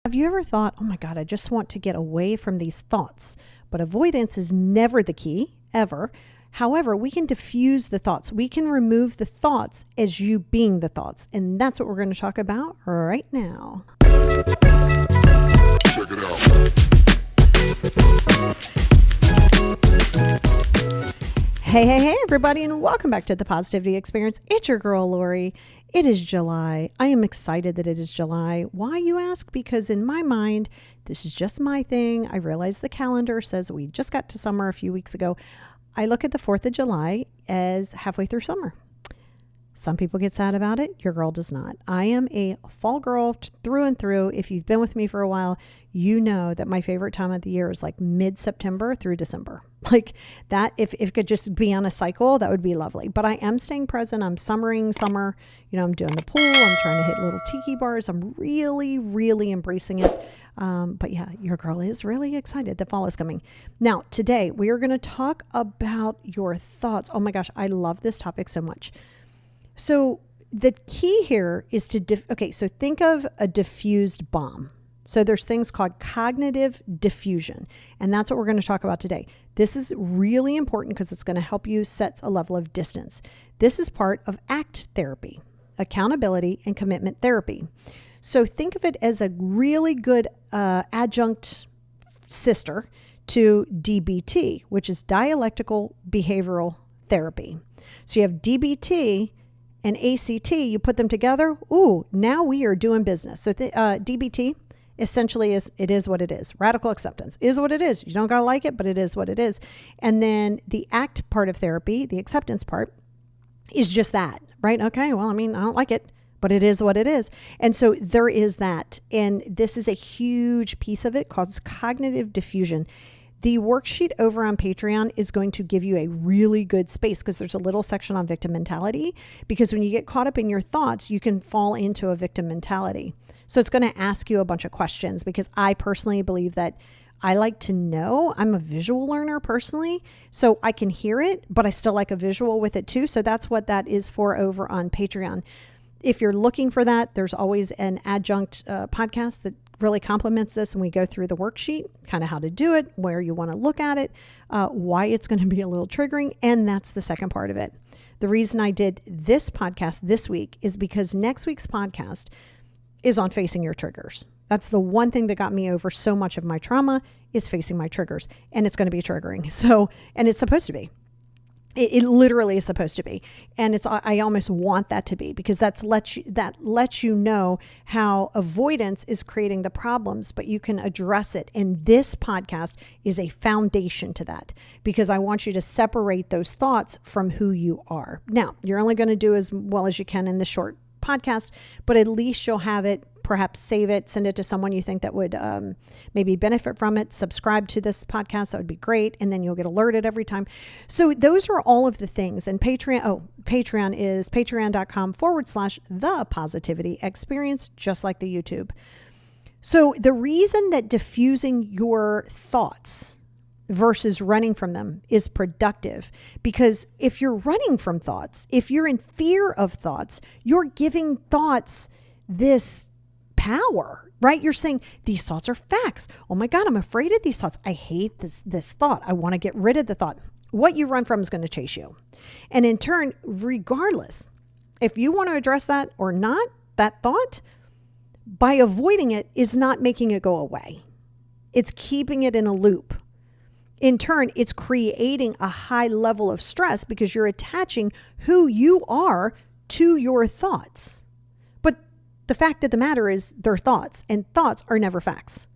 Have you ever thought, oh my God, I just want to get away from these thoughts? But avoidance is never the key, ever. However, we can diffuse the thoughts. We can remove the thoughts as you being the thoughts. And that's what we're going to talk about right now. Check it out. Hey, everybody, and welcome back to the Positivity Experience. It's your girl, Lori. It is July. I am excited that it is July. Why, you ask? Because in my mind, this is just my thing. I realize the calendar says we just got to summer a few weeks ago. I look at the 4th of July as halfway through summer. Some people get sad about it. Your girl does not. I am a fall girl through and through. If you've been with me for a while, you know that my favorite time of the year is like mid-September through December. Like that, if it could just be on a cycle, that would be lovely. But I am staying present. I'm summering summer. You know, I'm doing the pool. I'm trying to hit little tiki bars. I'm really, really embracing it. But yeah, your girl is really excited that fall is coming. Now, today we are going to talk about your thoughts. Oh my gosh, I love this topic so much. So the key here is to, so think of a diffused bomb. So there's things called cognitive diffusion, and that's what we're going to talk about today. This is really important because it's going to help you set a level of distance. This is part of ACT therapy, accountability and commitment therapy. So think of it as a really good adjunct sister to DBT, which is dialectical behavioral therapy. So you have DBT and ACT, you put them together. Ooh, now we are doing business. So DBT essentially it is what it is. Radical acceptance is what it is. You don't got to like it, but it is what it is. And then the ACT part of therapy, the acceptance part, is just that, right? Okay, well, I mean, I don't like it, but it is what it is. And so there is that. And this is a huge piece of it called cognitive diffusion. The worksheet over on Patreon is going to give you a really good space because there's a little section on victim mentality, because when you get caught up in your thoughts, you can fall into a victim mentality. So it's going to ask you a bunch of questions, because I personally believe that I like to know. I'm a visual learner personally, so I can hear it, but I still like a visual with it too. So that's what that is for over on Patreon. If you're looking for that, there's always an adjunct podcast that really complements this, and we go through the worksheet, kind of how to do it, where you want to look at it, why it's going to be a little triggering, and that's the second part of it. The reason I did this podcast this week is because next week's podcast is on facing your triggers. That's the one thing that got me over so much of my trauma, is facing my triggers, and it's going to be triggering. So, and it's supposed to be. It literally is supposed to be. And I almost want that to be, because that lets you know how avoidance is creating the problems, but you can address it. And this podcast is a foundation to that, because I want you to separate those thoughts from who you are. Now, you're only going to do as well as you can in this short podcast, but at least you'll have it. Perhaps save it, send it to someone you think that would maybe benefit from it. Subscribe to this podcast. That would be great. And then you'll get alerted every time. So those are all of the things. And Patreon is patreon.com/the positivity experience, just like the YouTube. So the reason that diffusing your thoughts versus running from them is productive, because if you're running from thoughts, if you're in fear of thoughts, you're giving thoughts this power, right? You're saying these thoughts are facts. Oh my God, I'm afraid of these thoughts. I hate this thought. I want to get rid of the thought. What you run from is going to chase you. And in turn, regardless, if you want to address that or not, that thought, by avoiding it is not making it go away. It's keeping it in a loop. In turn, it's creating a high level of stress, because you're attaching who you are to your thoughts. The fact of the matter is they're thoughts, and thoughts are never facts.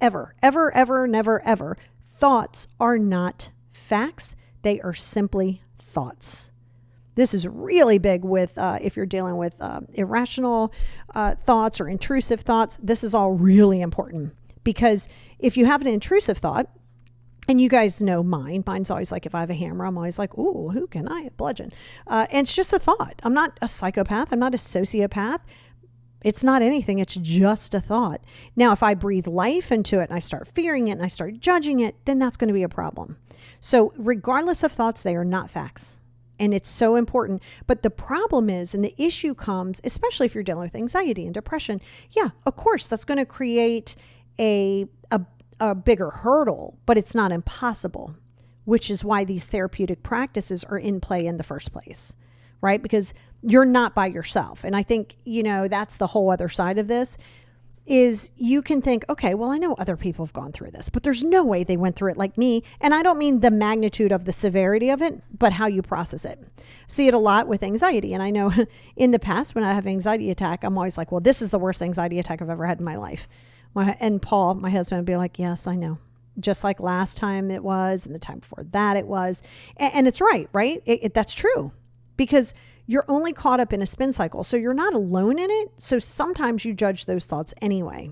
Ever, ever, ever, never, ever. Thoughts are not facts. They are simply thoughts. This is really big with if you're dealing with irrational thoughts or intrusive thoughts. This is all really important, because if you have an intrusive thought, and you guys know mine's always like, if I have a hammer, I'm always like, ooh, who can I bludgeon? And it's just a thought. I'm not a psychopath. I'm not a sociopath. It's not anything. It's just a thought. Now, if I breathe life into it and I start fearing it and I start judging it, then that's going to be a problem. So regardless of thoughts, they are not facts. And it's so important. But the problem is, and the issue comes, especially if you're dealing with anxiety and depression, yeah, of course, that's going to create a bigger hurdle, but it's not impossible, which is why these therapeutic practices are in play in the first place, right? Because you're not by yourself. And I think, that's the whole other side of this is you can think, okay, well, I know other people have gone through this, but there's no way they went through it like me. And I don't mean the magnitude of the severity of it, but how you process it. See it a lot with anxiety. And I know in the past when I have an anxiety attack, I'm always like, well, this is the worst anxiety attack I've ever had in my life. And Paul, my husband, would be like, yes, I know. Just like last time it was, and the time before that it was. And it's right? That's true. Because you're only caught up in a spin cycle. So you're not alone in it. So sometimes you judge those thoughts anyway.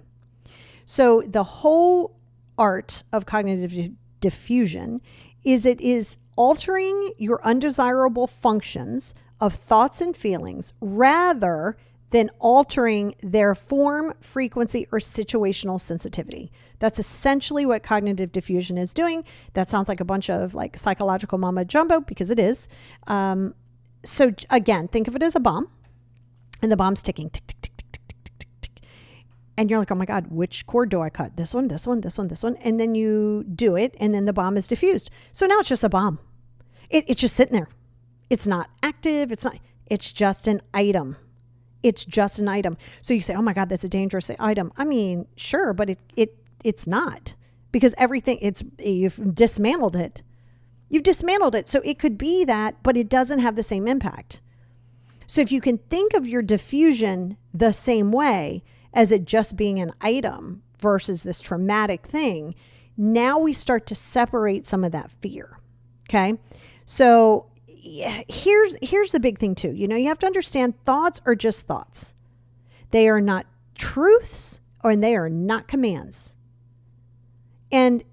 So the whole art of cognitive diffusion is it is altering your undesirable functions of thoughts and feelings rather than altering their form, frequency, or situational sensitivity. That's essentially what cognitive diffusion is doing. That sounds like a bunch of like psychological mumbo jumbo, because it is. So again, think of it as a bomb, and the bomb's ticking, tick, tick, tick, tick, tick, tick, tick, tick. And you're like, oh my God, which cord do I cut? This one, this one, this one, this one. And then you do it, and then the bomb is diffused. So now it's just a bomb. It's just sitting there. It's not active. It's just an item. It's just an item. So you say, oh my God, that's a dangerous item. I mean, sure, but it's not, because you've dismantled it. You've dismantled it. So it could be that, but it doesn't have the same impact. So if you can think of your diffusion the same way as it just being an item versus this traumatic thing, now we start to separate some of that fear. Okay. So here's the big thing too. You have to understand thoughts are just thoughts. They are not truths, and they are not commands. And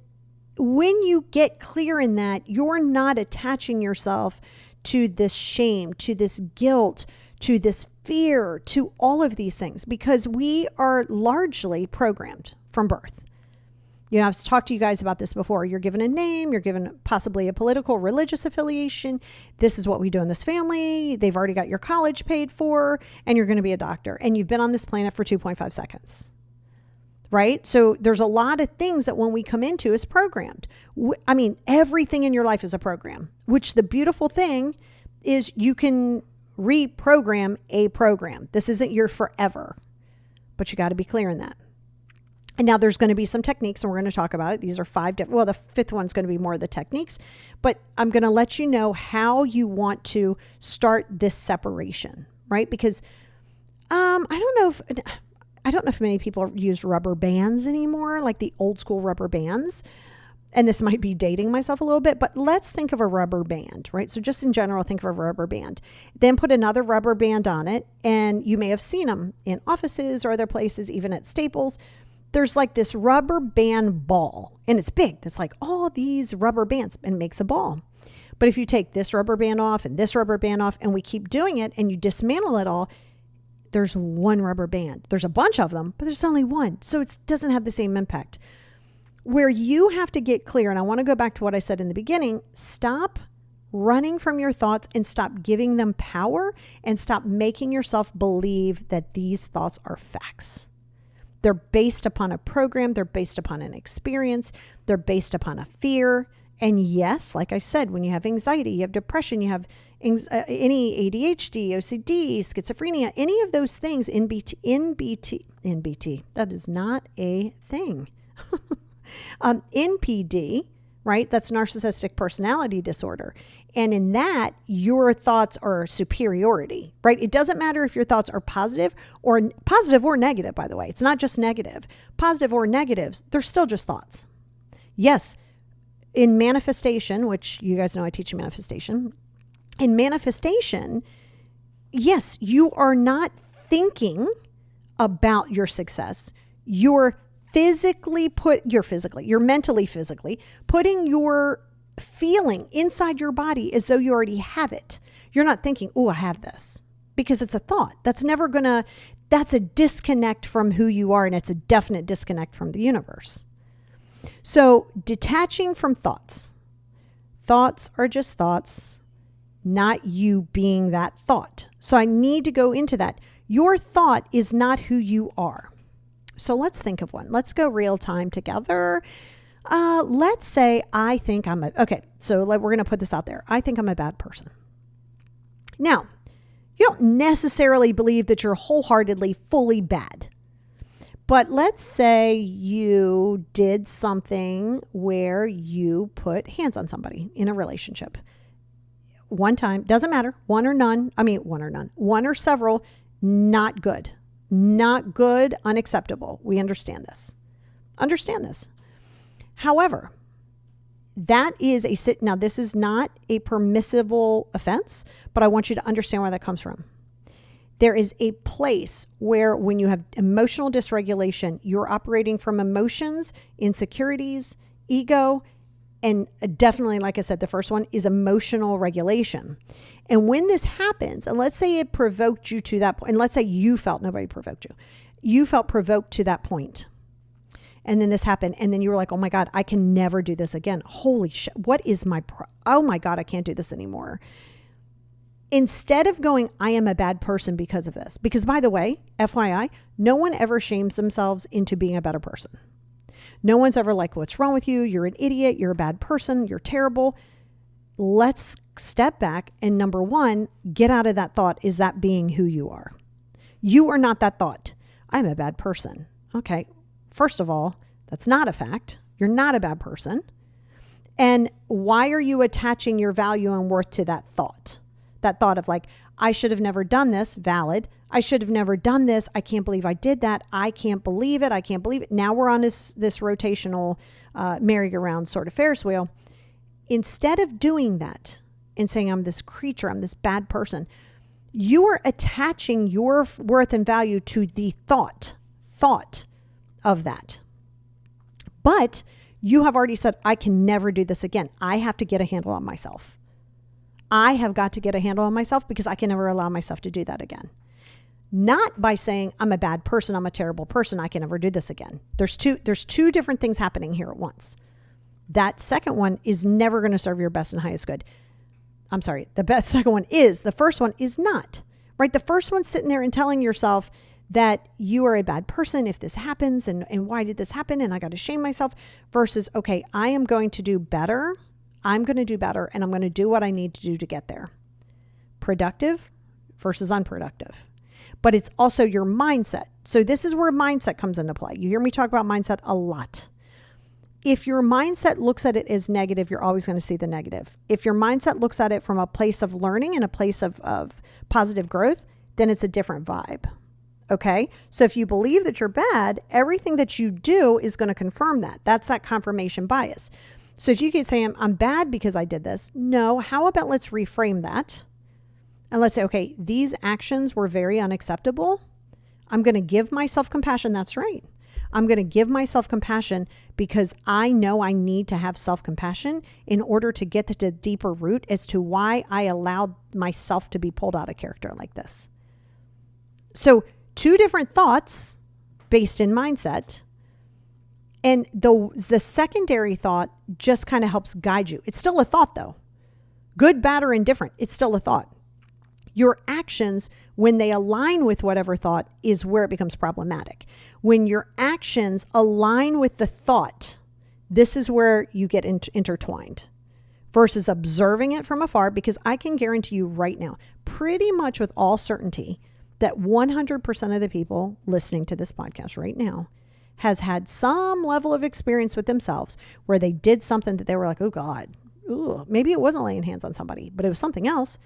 when you get clear in that, you're not attaching yourself to this shame, to this guilt, to this fear, to all of these things, because we are largely programmed from birth. I've talked to you guys about this before. You're given a name, you're given possibly a political, religious affiliation. This is what we do in this family. They've already got your college paid for, and you're going to be a doctor. And you've been on this planet for 2.5 seconds. Right? So there's a lot of things that when we come into is programmed. I mean, everything in your life is a program, which the beautiful thing is you can reprogram a program. This isn't your forever, but you got to be clear in that. And now there's going to be some techniques, and we're going to talk about it. These are 5 different, well, the 5th one's going to be more of the techniques, but I'm going to let you know how you want to start this separation, right? Because I don't know if many people use rubber bands anymore, like the old school rubber bands. And this might be dating myself a little bit, but let's think of a rubber band, right? So just in general, think of a rubber band. Then put another rubber band on it. And you may have seen them in offices or other places, even at Staples. There's like this rubber band ball, and it's big. It's like all these rubber bands, and it makes a ball. But if you take this rubber band off and this rubber band off, and we keep doing it, and you dismantle it all, there's one rubber band. There's a bunch of them, but there's only one. So it doesn't have the same impact. Where you have to get clear, and I want to go back to what I said in the beginning, stop running from your thoughts and stop giving them power, and stop making yourself believe that these thoughts are facts. They're based upon a program. They're based upon an experience. They're based upon a fear. And yes, like I said, when you have anxiety, you have depression, you have any ADHD, OCD, schizophrenia, any of those things, NBT, that is not a thing. NPD, right? That's narcissistic personality disorder. And in that, your thoughts are superiority, right? It doesn't matter if your thoughts are positive or negative, by the way. It's not just negative. Positive or negatives, they're still just thoughts. Yes, in manifestation, which you guys know I teach manifestation. In manifestation, yes, you are not thinking about your success. You're mentally, physically putting your feeling inside your body as though you already have it. You're not thinking, oh, I have this, because it's a thought. That's a disconnect from who you are, and it's a definite disconnect from the universe. So detaching from thoughts. Thoughts are just thoughts. not you being that thought. So I need to go into that. Your thought is not who you are. So let's think of one. Let's go real time together. Let's say I think so we're going to put this out there. I think I'm a bad person. Now, you don't necessarily believe that you're wholeheartedly fully bad. But let's say you did something where you put hands on somebody in a relationship. One time, doesn't matter, one or several, not good. Not good, unacceptable. We understand this. However, that is now this is not a permissible offense, but I want you to understand where that comes from. There is a place where when you have emotional dysregulation, you're operating from emotions, insecurities, ego, and definitely, like I said, the first one is emotional regulation. And when this happens, and let's say it provoked you to that point, and let's say you felt, nobody provoked you, you felt provoked to that point. And then this happened, and then you were like, oh my God, I can never do this again. Holy shit, what is oh my God, I can't do this anymore. Instead of going, I am a bad person because of this. Because by the way, FYI, no one ever shames themselves into being a better person. No one's ever like, what's wrong with you? You're an idiot. You're a bad person. You're terrible. Let's step back. And number one, get out of that thought. Is that being who you are? You are not that thought. I'm a bad person. Okay. First of all, that's not a fact. You're not a bad person. And why are you attaching your value and worth to that thought? That thought of like, I should have never done this, valid. I should have never done this. I can't believe I did that. I can't believe it. I can't believe it. Now we're on this rotational merry-go-round sort of Ferris wheel. Instead of doing that and saying, I'm this creature, I'm this bad person, you are attaching your worth and value to the thought of that. But you have already said, I can never do this again. I have to get a handle on myself. I have got to get a handle on myself because I can never allow myself to do that again. Not by saying I'm a bad person, I'm a terrible person, I can never do this again. There's two different things happening here at once. That second one is never going to serve your best and highest good. I'm sorry, second one is, the first one is not, right? The first one's sitting there and telling yourself that you are a bad person if this happens and why did this happen and I got to shame myself versus, okay, I am going to do better. I'm going to do better and I'm going to do what I need to do to get there. Productive versus unproductive. But it's also your mindset. So this is where mindset comes into play. You hear me talk about mindset a lot. If your mindset looks at it as negative, you're always going to see the negative. If your mindset looks at it from a place of learning and a place of positive growth, then it's a different vibe. Okay? So if you believe that you're bad, everything that you do is going to confirm that. That's that confirmation bias. So if you can say, I'm bad because I did this. No, how about let's reframe that? And let's say, okay, these actions were very unacceptable. I'm going to give myself compassion. That's right. I'm going to give myself compassion because I know I need to have self-compassion in order to get to the deeper root as to why I allowed myself to be pulled out of character like this. So two different thoughts based in mindset. And the secondary thought just kind of helps guide you. It's still a thought though. Good, bad, or indifferent. It's still a thought. Your actions, when they align with whatever thought, is where it becomes problematic. When your actions align with the thought, this is where you get intertwined versus observing it from afar, because I can guarantee you right now, pretty much with all certainty, that 100% of the people listening to this podcast right now has had some level of experience with themselves where they did something that they were like, oh God, ooh, maybe it wasn't laying hands on somebody, but it was something else.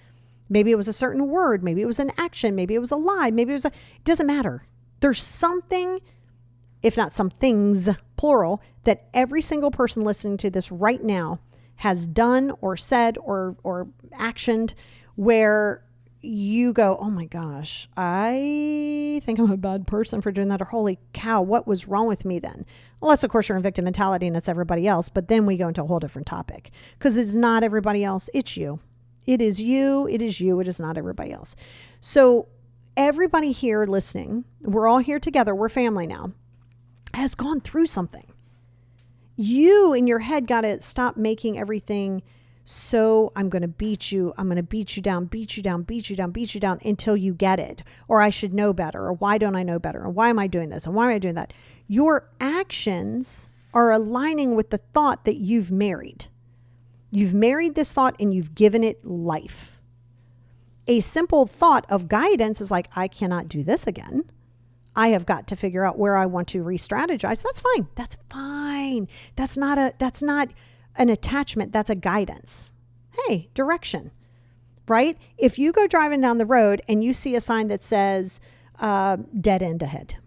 Maybe it was a certain word. Maybe it was an action. Maybe it was a lie. Maybe it doesn't matter. There's something, if not some things, plural, that every single person listening to this right now has done or said or actioned where you go, oh my gosh, I think I'm a bad person for doing that. Or holy cow, what was wrong with me then? Unless, of course, you're in victim mentality and it's everybody else. But then we go into a whole different topic because it's not everybody else. It's you. It is you. It is you. It is not everybody else. So everybody here listening, we're all here together. We're family now, has gone through something. You in your head got to stop making everything So I'm going to beat you. I'm going to beat you down, beat you down, beat you down, beat you down until you get it. Or I should know better. Or why don't I know better? Or why am I doing this? And why am I doing that? Your actions are aligning with the thought that you've married. You've married this thought and you've given it life. A simple thought of guidance is like, I cannot do this again. I have got to figure out where I want to re-strategize. That's fine. That's fine. That's not an attachment. That's a guidance. Hey, direction, right? If you go driving down the road and you see a sign that says dead end ahead,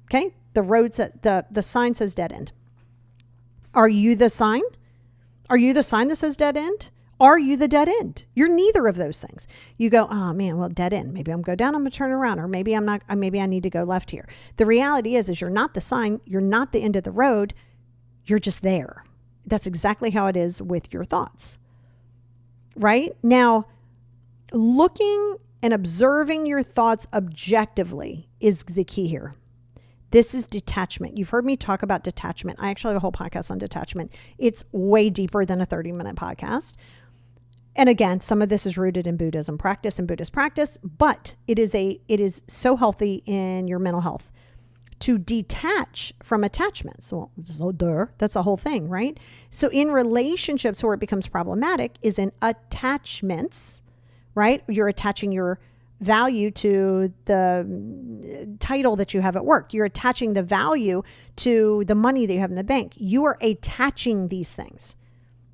okay? The sign says dead end. Are you the sign? Are you the sign that says dead end? Are you the dead end? You're neither of those things. You go, oh man, well, dead end. Maybe I'm going to go down, I'm going to turn around, or maybe I'm not, maybe I need to go left here. The reality is you're not the sign. You're not the end of the road. You're just there. That's exactly how it is with your thoughts, right? Now, looking and observing your thoughts objectively is the key here. This is detachment. You've heard me talk about detachment. I actually have a whole podcast on detachment. It's way deeper than a 30-minute podcast. And again, some of this is rooted in Buddhism practice and Buddhist practice, but it is so healthy in your mental health to detach from attachments. Well, that's the whole thing, right? So in relationships where it becomes problematic is in attachments, right? You're attaching your value to the title that you have at work. You're attaching the value to the money that you have in the bank. You are attaching these things.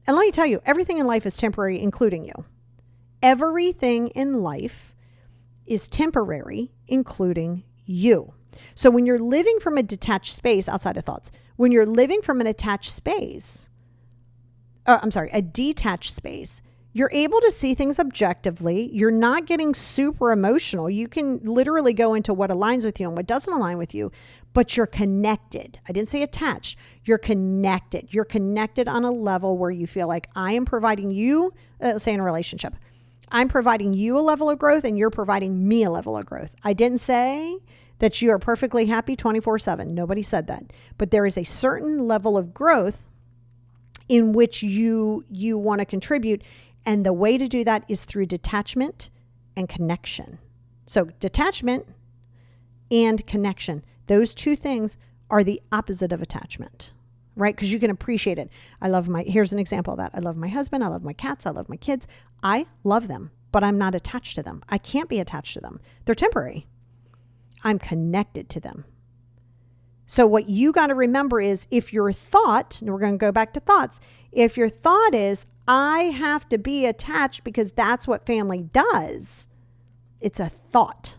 And let me tell you, everything in life is temporary, including you. Everything in life is temporary, including you. So when you're living from a detached space outside of thoughts, when you're living from an attached space, a detached space, you're able to see things objectively. You're not getting super emotional. You can literally go into what aligns with you and what doesn't align with you, but you're connected. I didn't say attached. You're connected. You're connected on a level where you feel like I am providing you, let's say in a relationship, I'm providing you a level of growth and you're providing me a level of growth. I didn't say that you are perfectly happy 24/7. Nobody said that. But there is a certain level of growth in which you want to contribute. And the way to do that is through detachment and connection. So detachment and connection. Those two things are the opposite of attachment, right? Because you can appreciate it. Here's an example of that. I love my husband. I love my cats. I love my kids. I love them, but I'm not attached to them. I can't be attached to them. They're temporary. I'm connected to them. So what you got to remember is if your thought, and we're going to go back to thoughts, if your thought is, I have to be attached because that's what family does, it's a thought.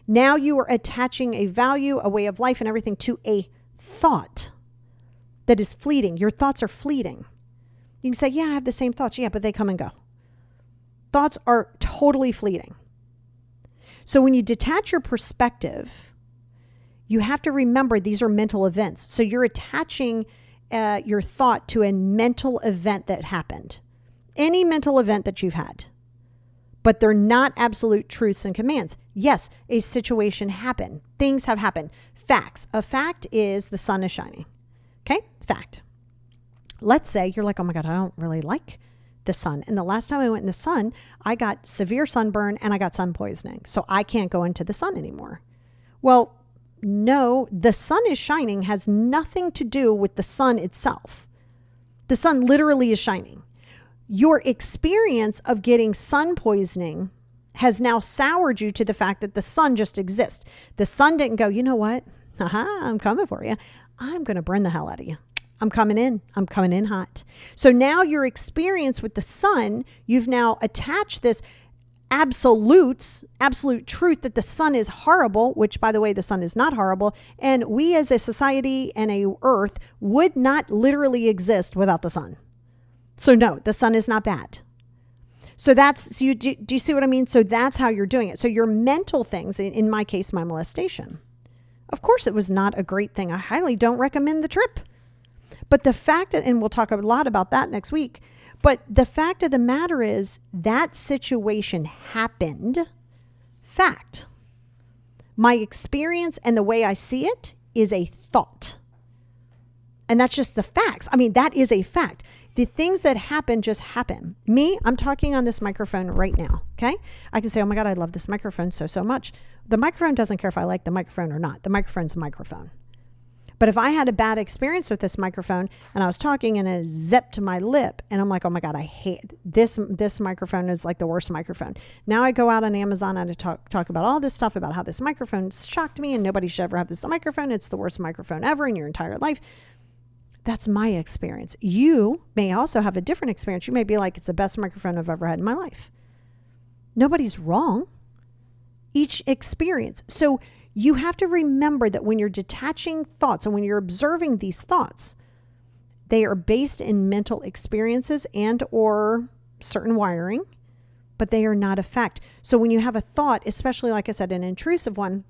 Now you are attaching a value, a way of life and everything to a thought that is fleeting. Your thoughts are fleeting. You can say, yeah, I have the same thoughts. Yeah, but they come and go. Thoughts are totally fleeting. So when you detach your perspective, you have to remember these are mental events. So you're attaching your thought to a mental event that happened. Any mental event that you've had. But they're not absolute truths and commands. Yes, a situation happened. Things have happened. Facts. A fact is the sun is shining. Okay? Fact. Let's say you're like, oh my God, I don't really like the sun. And the last time I went in the sun, I got severe sunburn and I got sun poisoning. So I can't go into the sun anymore. Well, no, the sun is shining has nothing to do with the sun itself. The sun literally is shining. Your experience of getting sun poisoning has now soured you to the fact that the sun just exists. The sun didn't go, you know what? I'm coming for you. I'm going to burn the hell out of you. I'm coming in hot. So now your experience with the sun, you've now attached this absolute truth that the sun is horrible, which by the way, the sun is not horrible. And we as a society and a earth would not literally exist without the sun. So no, the sun is not bad. So do you see what I mean? So that's how you're doing it. So your mental things, in my case, my molestation, of course it was not a great thing. I highly don't recommend the trip. But the fact, and we'll talk a lot about that next week, but the fact of the matter is that situation happened. Fact. My experience and the way I see it is a thought. And that's just the facts. I mean, that is a fact. The things that happen just happen. Me, I'm talking on this microphone right now, okay? I can say, oh my God, I love this microphone so much. The microphone doesn't care if I like the microphone or not. The microphone's a microphone. But if I had a bad experience with this microphone and I was talking and it zipped my lip and I'm like, oh my God, I hate this. This microphone is like the worst microphone. Now I go out on Amazon and I talk about all this stuff about how this microphone shocked me and nobody should ever have this microphone. It's the worst microphone ever in your entire life. That's my experience. You may also have a different experience. You may be like, it's the best microphone I've ever had in my life. Nobody's wrong. Each experience. So you have to remember that when you're detaching thoughts and when you're observing these thoughts, they are based in mental experiences and or certain wiring, but they are not a fact. So when you have a thought, especially like I said, an intrusive one,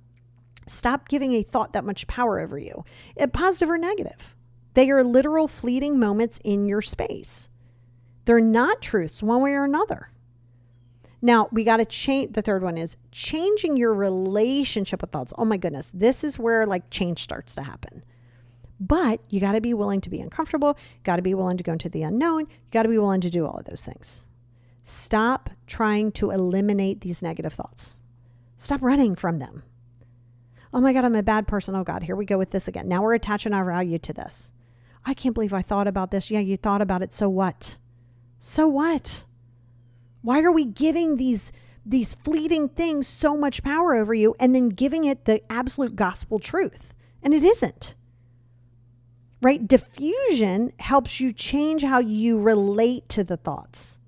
stop giving a thought that much power over you, positive or negative. They are literal fleeting moments in your space. They're not truths one way or another. Now, we got to change. The third one is changing your relationship with thoughts. Oh my goodness. This is where like change starts to happen. But you got to be willing to be uncomfortable. Got to be willing to go into the unknown. You got to be willing to do all of those things. Stop trying to eliminate these negative thoughts. Stop running from them. Oh my God, I'm a bad person. Oh God, here we go with this again. Now we're attaching our value to this. I can't believe I thought about this. Yeah, you thought about it. So what? So what? Why are we giving these fleeting things so much power over you and then giving it the absolute gospel truth? And it isn't. Right? Diffusion helps you change how you relate to the thoughts.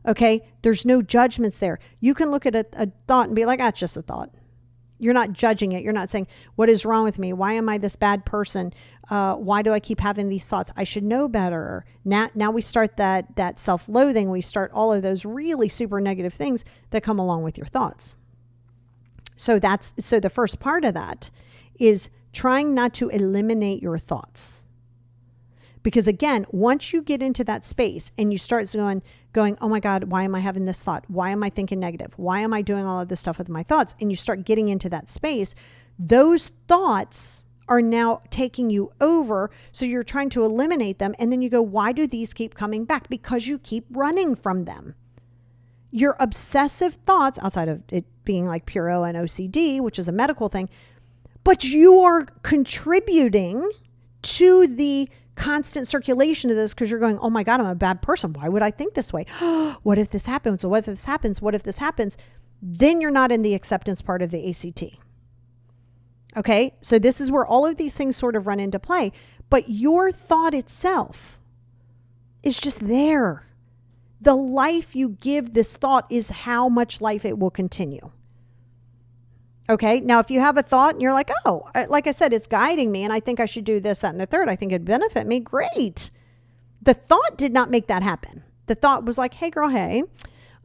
Okay? There's no judgments there. You can look at a thought and be like, it's just a thought. You're not judging it. You're not saying, what is wrong with me? Why am I this bad person? Why do I keep having these thoughts? I should know better. Now we start that self-loathing. We start all of those really super negative things that come along with your thoughts. So the first part of that is trying not to eliminate your thoughts. Because again, once you get into that space and you start going, oh my God, why am I having this thought? Why am I thinking negative? Why am I doing all of this stuff with my thoughts? And you start getting into that space, those thoughts are now taking you over. So you're trying to eliminate them. And then you go, why do these keep coming back? Because you keep running from them. Your obsessive thoughts, outside of it being like Puro and OCD, which is a medical thing, but you are contributing to the constant circulation of this because you're going, oh my God, I'm a bad person. Why would I think this way? What if this happens? What if this happens? What if this happens? Then you're not in the acceptance part of the ACT. Okay. So this is where all of these things sort of run into play, but your thought itself is just there. The life you give this thought is how much life it will continue. Okay. Now, if you have a thought and you're like, oh, like I said, it's guiding me and I think I should do this, that, and the third, I think it'd benefit me. Great. The thought did not make that happen. The thought was like, hey girl, hey,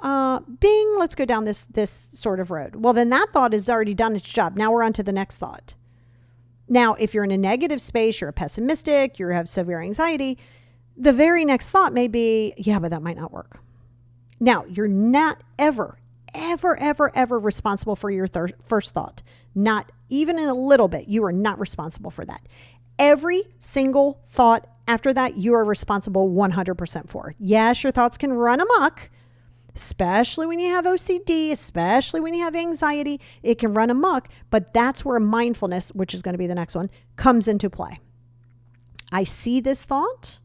bing, let's go down this sort of road. Well, then that thought has already done its job. Now we're on to the next thought. Now, if you're in a negative space, you're a pessimistic, you have severe anxiety, the very next thought may be, yeah, but that might not work. Now, you're not ever responsible for your first thought. Not even in a little bit. You are not responsible for that. Every single thought after that, you are responsible 100% for. Yes, your thoughts can run amok, especially when you have OCD, especially when you have anxiety. It can run amok, but that's where mindfulness, which is going to be the next one, comes into play. I see this thought.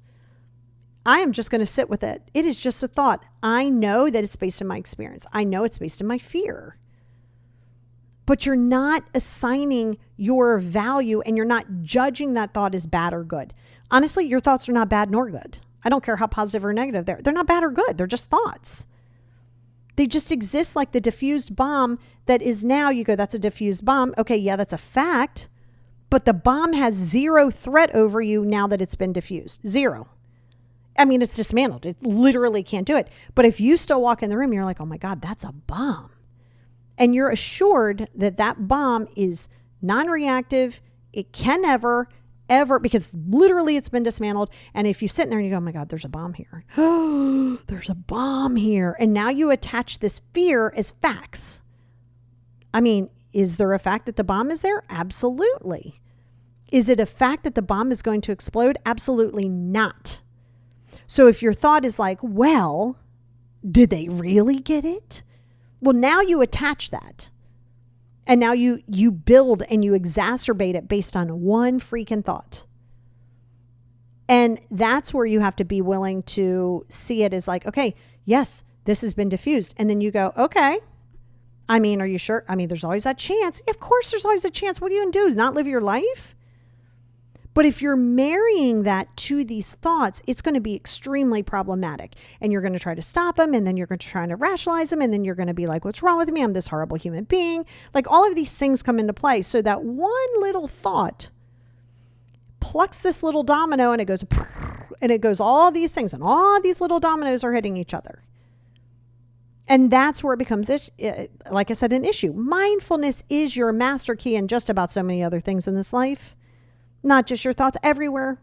I am just going to sit with it. It is just a thought. I know that it's based on my experience. I know it's based on my fear. But you're not assigning your value and you're not judging that thought as bad or good. Honestly, your thoughts are not bad nor good. I don't care how positive or negative they're. They're not bad or good. They're just thoughts. They just exist like the diffused bomb that is now, you go, that's a diffused bomb. Okay, yeah, that's a fact. But the bomb has zero threat over you now that it's been diffused. Zero. I mean, it's dismantled. It literally can't do it. But if you still walk in the room, you're like, oh my God, that's a bomb. And you're assured that that bomb is non-reactive. It can never, ever, because literally it's been dismantled. And if you sit in there and you go, oh my God, there's a bomb here. Oh, there's a bomb here. And now you attach this fear as facts. I mean, is there a fact that the bomb is there? Absolutely. Is it a fact that the bomb is going to explode? Absolutely not. So if your thought is like, well, did they really get it? Well, now you attach that. And now you build and you exacerbate it based on one freaking thought. And that's where you have to be willing to see it as like, okay, yes, this has been diffused. And then you go, okay. I mean, are you sure? I mean, there's always that chance. Of course, there's always a chance. What are you going to do? Is not live your life? But if you're marrying that to these thoughts, it's going to be extremely problematic. And you're going to try to stop them. And then you're going to try to rationalize them. And then you're going to be like, what's wrong with me? I'm this horrible human being. Like all of these things come into play. So that one little thought plucks this little domino and it goes all these things. And all these little dominoes are hitting each other. And that's where it becomes, like I said, an issue. Mindfulness is your master key in just about so many other things in this life. Not just your thoughts, everywhere.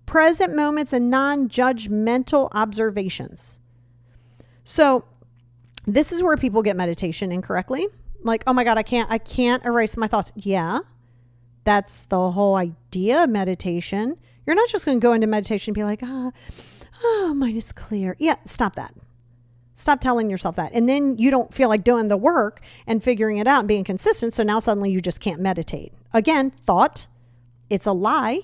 Present moments and non-judgmental observations. So this is where people get meditation incorrectly. Like, oh my God, I can't erase my thoughts. Yeah, that's the whole idea of meditation. You're not just going to go into meditation and be like, mind is clear. Yeah, stop that. Stop telling yourself that. And then you don't feel like doing the work and figuring it out and being consistent. So now suddenly you just can't meditate. Again, thought. It's a lie.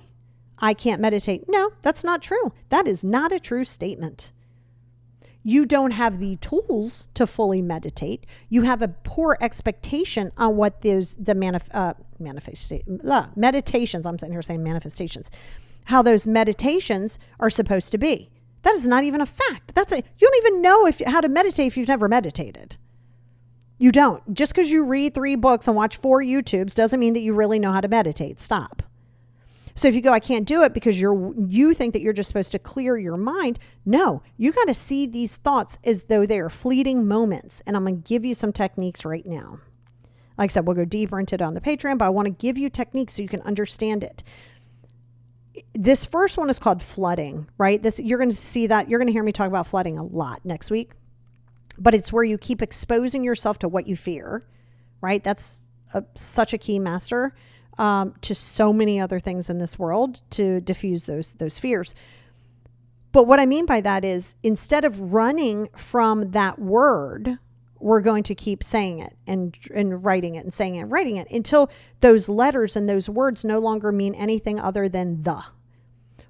I can't meditate. No, that's not true. That is not a true statement. You don't have the tools to fully meditate. You have a poor expectation on what meditations, I'm sitting here saying manifestations, how those meditations are supposed to be. That is not even a fact. You don't even know how to meditate if you've never meditated. You don't. Just because you read 3 books and watch 4 YouTubes doesn't mean that you really know how to meditate. Stop. So if you go, I can't do it because you think that you're just supposed to clear your mind. No, you got to see these thoughts as though they are fleeting moments. And I'm going to give you some techniques right now. Like I said, we'll go deeper into it on the Patreon, but I want to give you techniques so you can understand it. This first one is called flooding, right? You're going to see that. You're going to hear me talk about flooding a lot next week. But it's where you keep exposing yourself to what you fear, right? That's such a key master to so many other things in this world to diffuse those fears. But what I mean by that is instead of running from that word, we're going to keep saying it and writing it and saying it and writing it until those letters and those words no longer mean anything other than the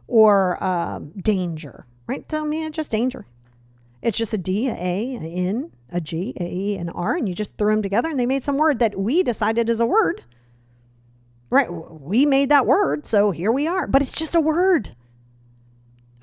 or danger, right? Tell me it's just danger. It's just a D, a A, a N, a G, a E, an R, and you just threw them together and they made some word that we decided is a word. Right? We made that word, so here we are. But it's just a word.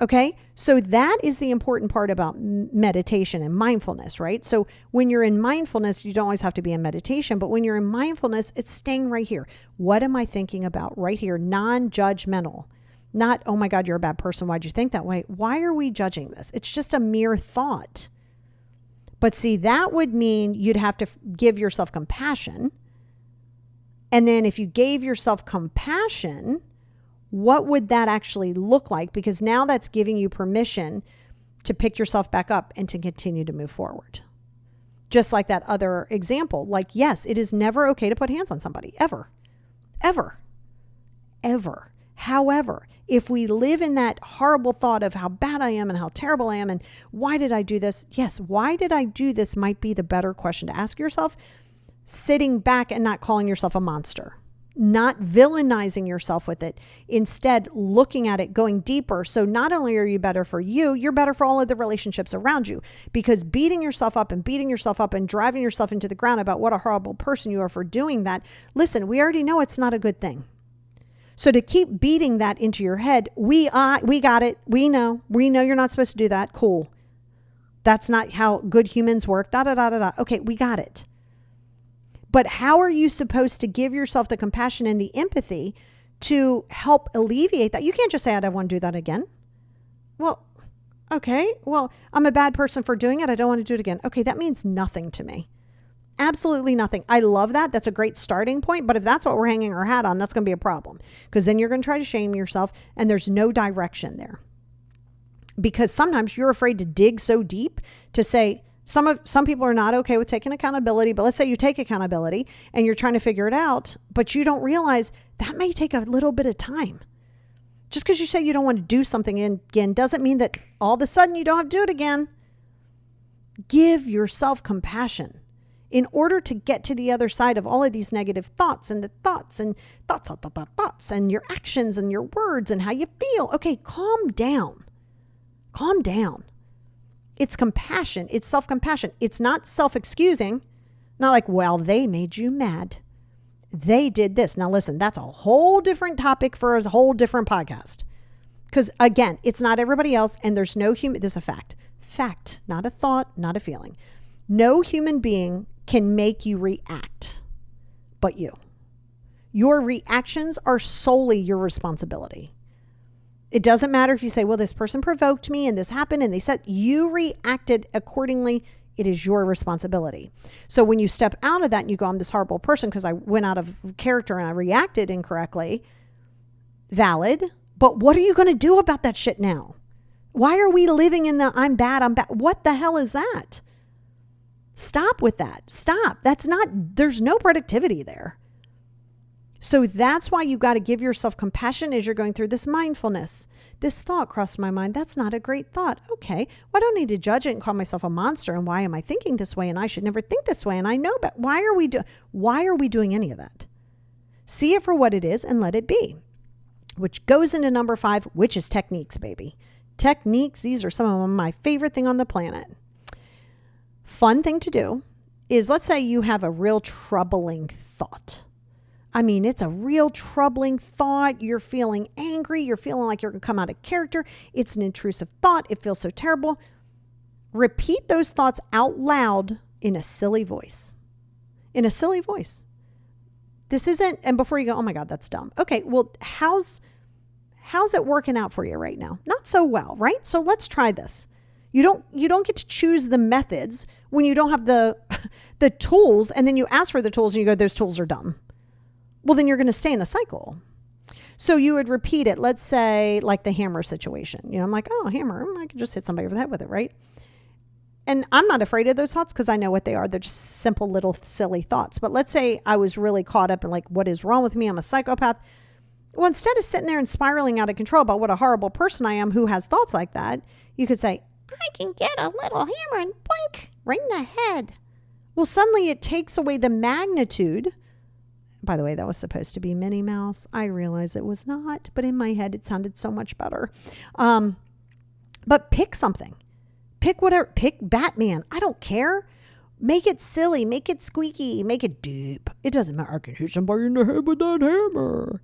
Okay? So that is the important part about meditation and mindfulness, right? So when you're in mindfulness, you don't always have to be in meditation, but when you're in mindfulness, it's staying right here. What am I thinking about right here? Non-judgmental. Not, oh my God, you're a bad person. Why'd you think that way? Why are we judging this? It's just a mere thought. But see, that would mean you'd have to give yourself compassion. And then if you gave yourself compassion, what would that actually look like? Because now that's giving you permission to pick yourself back up and to continue to move forward. Just like that other example. Like, yes, it is never okay to put hands on somebody, ever, ever, ever. However, if we live in that horrible thought of how bad I am and how terrible I am and why did I do this? Yes, why did I do this might be the better question to ask yourself. Sitting back and not calling yourself a monster, not villainizing yourself with it. Instead, looking at it, going deeper. So not only are you better for you, you're better for all of the relationships around you, because beating yourself up and driving yourself into the ground about what a horrible person you are for doing that. Listen, we already know it's not a good thing. So to keep beating that into your head, we got it. We know you're not supposed to do that. Cool. That's not how good humans work. Okay, we got it. But how are you supposed to give yourself the compassion and the empathy to help alleviate that? You can't just say, I don't want to do that again. Well, okay. Well, I'm a bad person for doing it. I don't want to do it again. Okay, that means nothing to me. Absolutely nothing. I love that. That's a great starting point. But if that's what we're hanging our hat on, that's going to be a problem. Because then you're going to try to shame yourself and there's no direction there. Because sometimes you're afraid to dig so deep to say, Some people are not okay with taking accountability, but let's say you take accountability and you're trying to figure it out, but you don't realize that may take a little bit of time. Just because you say you don't want to do something again doesn't mean that all of a sudden you don't have to do it again. Give yourself compassion in order to get to the other side of all of these negative thoughts and the thoughts and your actions and your words and how you feel. Okay, calm down. Calm down. It's compassion. It's self-compassion. It's not self-excusing. Not like, well, they made you mad. They did this. Now listen, that's a whole different topic for a whole different podcast. Because again, it's not everybody else, and there's no human, this is a fact. Fact, not a thought, not a feeling. No human being can make you react but you. Your reactions are solely your responsibility. It doesn't matter if you say, well, this person provoked me and this happened and they said you reacted accordingly. It is your responsibility. So when you step out of that and you go, I'm this horrible person because I went out of character and I reacted incorrectly, valid. But what are you going to do about that shit now? Why are we living in the I'm bad, I'm bad? What the hell is that? Stop with that. Stop. There's no productivity there. So that's why you got to give yourself compassion as you're going through this mindfulness. This thought crossed my mind. That's not a great thought. Okay. Well, I don't need to judge it and call myself a monster. And why am I thinking this way? And I should never think this way. And I know, but why are we doing any of that? See it for what it is and let it be. Which goes into number 5, which is techniques, baby. Techniques. These are some of my favorite thing on the planet. Fun thing to do is, let's say you have a real troubling thought. I mean, it's a real troubling thought. You're feeling angry. You're feeling like you're going to come out of character. It's an intrusive thought. It feels so terrible. Repeat those thoughts out loud in a silly voice. In a silly voice. This isn't, and before you go, oh my God, that's dumb. Okay, well, how's it working out for you right now? Not so well, right? So let's try this. You don't get to choose the methods when you don't have the tools, and then you ask for the tools and you go, those tools are dumb. Well, then you're going to stay in a cycle. So you would repeat it. Let's say like the hammer situation. I'm like, oh, hammer. I could just hit somebody over the head with it, right? And I'm not afraid of those thoughts because I know what they are. They're just simple little silly thoughts. But let's say I was really caught up in like, what is wrong with me? I'm a psychopath. Well, instead of sitting there and spiraling out of control about what a horrible person I am who has thoughts like that, you could say, I can get a little hammer and boink, right in the head. Well, suddenly it takes away the magnitude. By the way, that was supposed to be Minnie Mouse. I realize it was not, but in my head, it sounded so much better. But pick something. Pick whatever. Pick Batman. I don't care. Make it silly. Make it squeaky. Make it deep. It doesn't matter. I can hit somebody in the head with that hammer.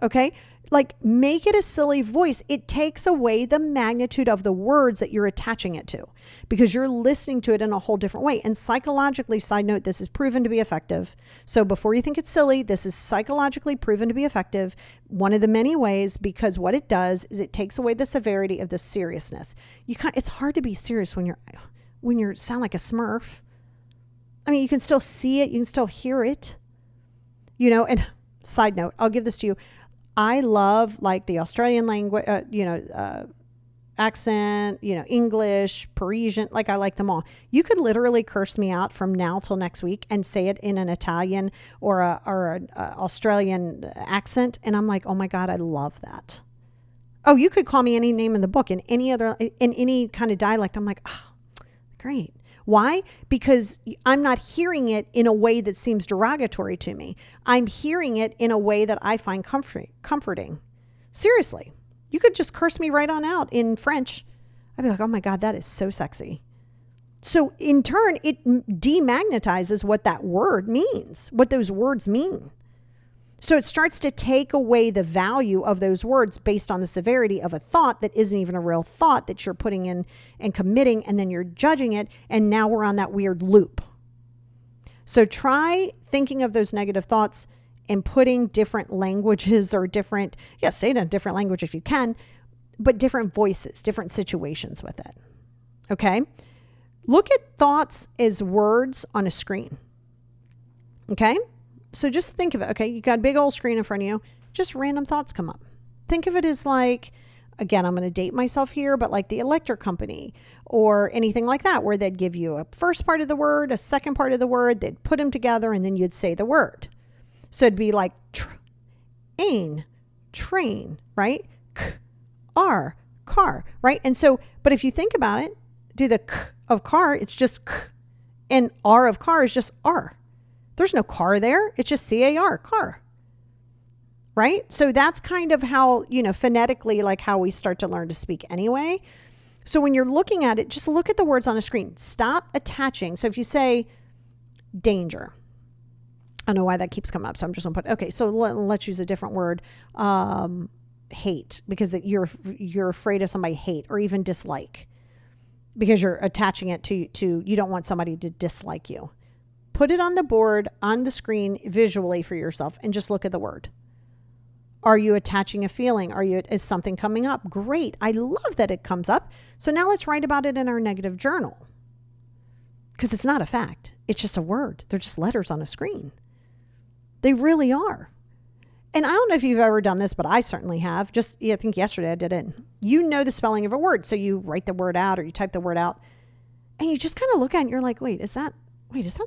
Okay? Like, make it a silly voice. It takes away the magnitude of the words that you're attaching it to because you're listening to it in a whole different way. And psychologically, side note, this is proven to be effective. So before you think it's silly, this is psychologically proven to be effective. One of the many ways, because what it does is it takes away the severity of the seriousness. It's hard to be serious when you sound like a Smurf. I mean, you can still see it. You can still hear it, and side note, I'll give this to you. I love like the Australian language, accent, English, Parisian, like I like them all. You could literally curse me out from now till next week and say it in an Italian or an Australian accent. And I'm like, oh my God, I love that. Oh, you could call me any name in the book in any kind of dialect. I'm like, oh, great. Why? Because I'm not hearing it in a way that seems derogatory to me. I'm hearing it in a way that I find comforting. Seriously. You could just curse me right on out in French. I'd be like, oh my God, that is so sexy. So in turn, it demagnetizes what that word means, what those words mean. So it starts to take away the value of those words based on the severity of a thought that isn't even a real thought that you're putting in and committing, and then you're judging it, and now we're on that weird loop. So try thinking of those negative thoughts and putting different languages or say it in a different language if you can, but different voices, different situations with it. Okay? Look at thoughts as words on a screen. Okay? So just think of it. Okay, you got a big old screen in front of you. Just random thoughts come up. Think of it as like, again, I'm going to date myself here, but like the electric company or anything like that, where they'd give you a first part of the word, a second part of the word, they'd put them together, and then you'd say the word. So it'd be like train, right? R, car, right? And so, but if you think about it, do the k of car, it's just k, and R of car is just R. There's no car there. It's just C-A-R, car, right? So that's kind of how, phonetically, like how we start to learn to speak anyway. So when you're looking at it, just look at the words on a screen. Stop attaching. So if you say danger, I don't know why that keeps coming up, so I'm just going to put, okay, so let's use a different word. Hate, because you're afraid of somebody hate, or even dislike, because you're attaching it to you don't want somebody to dislike you. Put it on the board, on the screen, visually for yourself, and just look at the word. Are you attaching a feeling? Is something coming up? Great. I love that it comes up. So now let's write about it in our negative journal, because it's not a fact. It's just a word. They're just letters on a screen. They really are. And I don't know if you've ever done this, but I certainly have. I think yesterday I did it. You know the spelling of a word. So you write the word out, or you type the word out, and you just kind of look at it and you're like, is that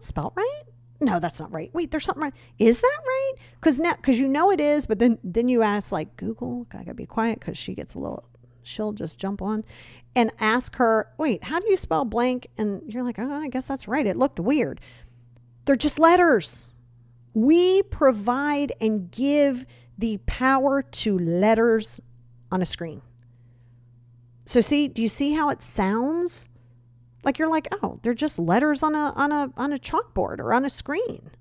spelled right? No, that's not right. Wait, there's something right. Is that right? Because it is, but then you ask, like, Google, I gotta be quiet because she'll just jump on and ask her, wait, how do you spell blank? And you're like, oh, I guess that's right. It looked weird. They're just letters. We provide and give the power to letters on a screen. So do you see how it sounds? Like you're like, oh, they're just letters on a chalkboard or on a screen.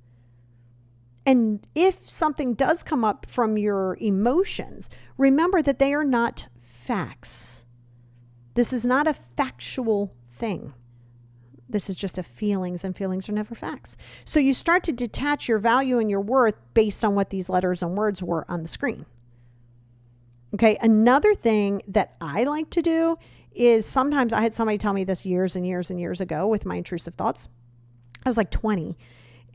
And if something does come up from your emotions, remember that they are not facts. This is not a factual thing. This is just a feelings, and feelings are never facts. So you start to detach your value and your worth based on what these letters and words were on the screen. Okay, another thing that I like to do is sometimes, I had somebody tell me this years and years and years ago with my intrusive thoughts. I was like 20.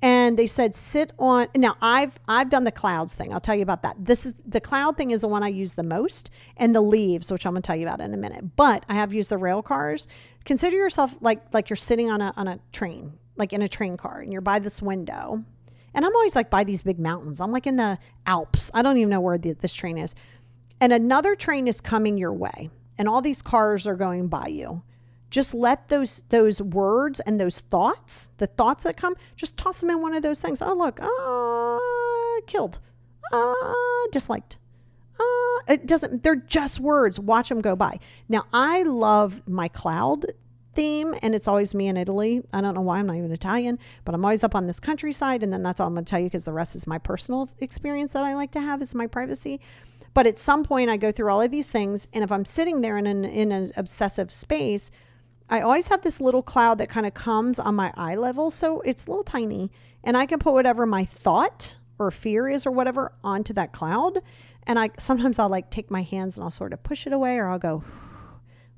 And they said, sit on, now I've done the clouds thing. I'll tell you about that. The cloud thing is the one I use the most, and the leaves, which I'm going to tell you about in a minute. But I have used the rail cars. Consider yourself like you're sitting on a train, like in a train car, and you're by this window. And I'm always like by these big mountains. I'm like in the Alps. I don't even know where this train is. And another train is coming your way, and all these cars are going by you. Just let those words and those thoughts, the thoughts that come, just toss them in one of those things. Oh, look, killed, disliked. It doesn't, they're just words. Watch them go by. Now, I love my cloud theme, and it's always me in Italy. I don't know why, I'm not even Italian, but I'm always up on this countryside, and then that's all I'm going to tell you, because the rest is my personal experience that I like to have. It's my privacy. But at some point, I go through all of these things, and if I'm sitting there in an obsessive space, I always have this little cloud that kind of comes on my eye level. So it's a little tiny, and I can put whatever my thought or fear is or whatever onto that cloud. And sometimes I'll like take my hands and I'll sort of push it away, or I'll go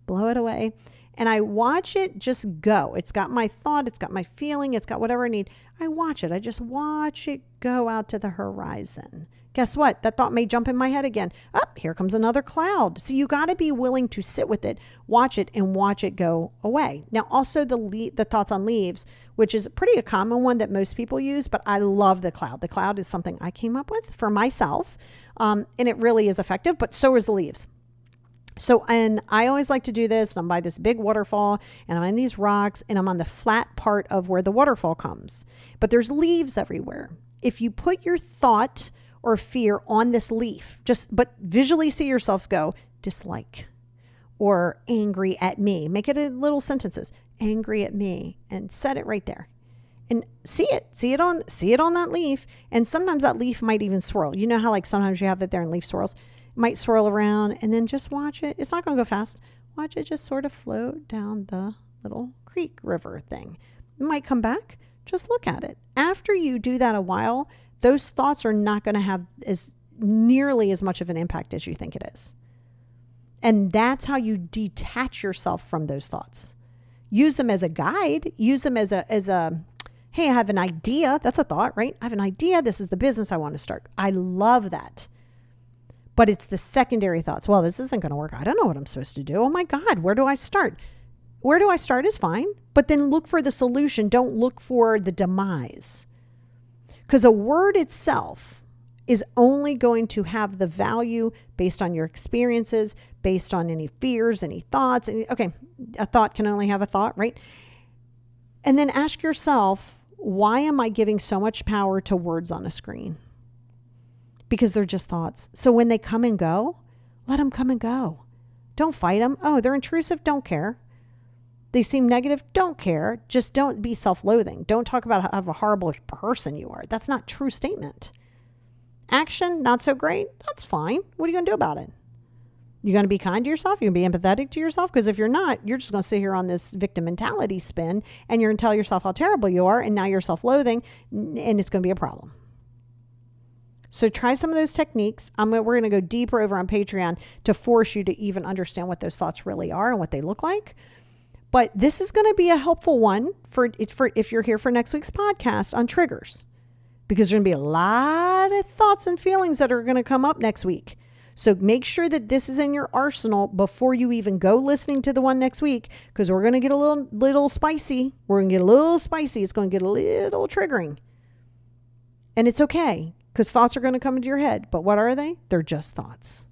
blow it away. And I watch it just go. It's got my thought. It's got my feeling. It's got whatever I need. I watch it. I just watch it go out to the horizon. Guess what? That thought may jump in my head again. Here comes another cloud. So you got to be willing to sit with it, watch it, and watch it go away. Now, also the thoughts on leaves, which is a common one that most people use, but I love the cloud. The cloud is something I came up with for myself, and it really is effective, but so is the leaves. So, and I always like to do this, and I'm by this big waterfall, and I'm in these rocks, and I'm on the flat part of where the waterfall comes, but there's leaves everywhere. If you put your thought or fear on this leaf, but visually see yourself go dislike or angry at me. Make it in little sentences, angry at me, and set it right there. And see it on that leaf. And sometimes that leaf might even swirl. You know how like sometimes you have that there and leaf swirls. It might swirl around, and then just watch it. It's not going to go fast. Watch it just sort of float down the little creek river thing. It might come back. Just look at it. After you do that a while, those thoughts are not going to have nearly as much of an impact as you think it is. And that's how you detach yourself from those thoughts. Use them as a guide. Use them as a, hey, I have an idea. That's a thought, right? I have an idea. This is the business I want to start. I love that. But it's the secondary thoughts. Well, this isn't going to work. I don't know what I'm supposed to do. Oh my God, where do I start? Where do I start is fine. But then look for the solution. Don't look for the demise. Because a word itself is only going to have the value based on your experiences, based on any fears, any thoughts. Okay, a thought can only have a thought, right? And then ask yourself, why am I giving so much power to words on a screen? Because they're just thoughts. So when they come and go, let them come and go. Don't fight them. Oh, they're intrusive. Don't care. They seem negative. Don't care. Just don't be self-loathing. Don't talk about how a horrible person you are. That's not a true statement. Action, not so great. That's fine. What are you going to do about it? You're going to be kind to yourself. You're going to be empathetic to yourself. Because if you're not, you're just going to sit here on this victim mentality spin and you're going to tell yourself how terrible you are. And now you're self-loathing and it's going to be a problem. So try some of those techniques. We're going to go deeper over on Patreon to force you to even understand what those thoughts really are and what they look like. But this is going to be a helpful one for if you're here for next week's podcast on triggers, because there's going to be a lot of thoughts and feelings that are going to come up next week. So make sure that this is in your arsenal before you even go listening to the one next week, because we're going to get a little spicy. We're going to get a little spicy. It's going to get a little triggering. And it's okay, because thoughts are going to come into your head. But what are they? They're just thoughts.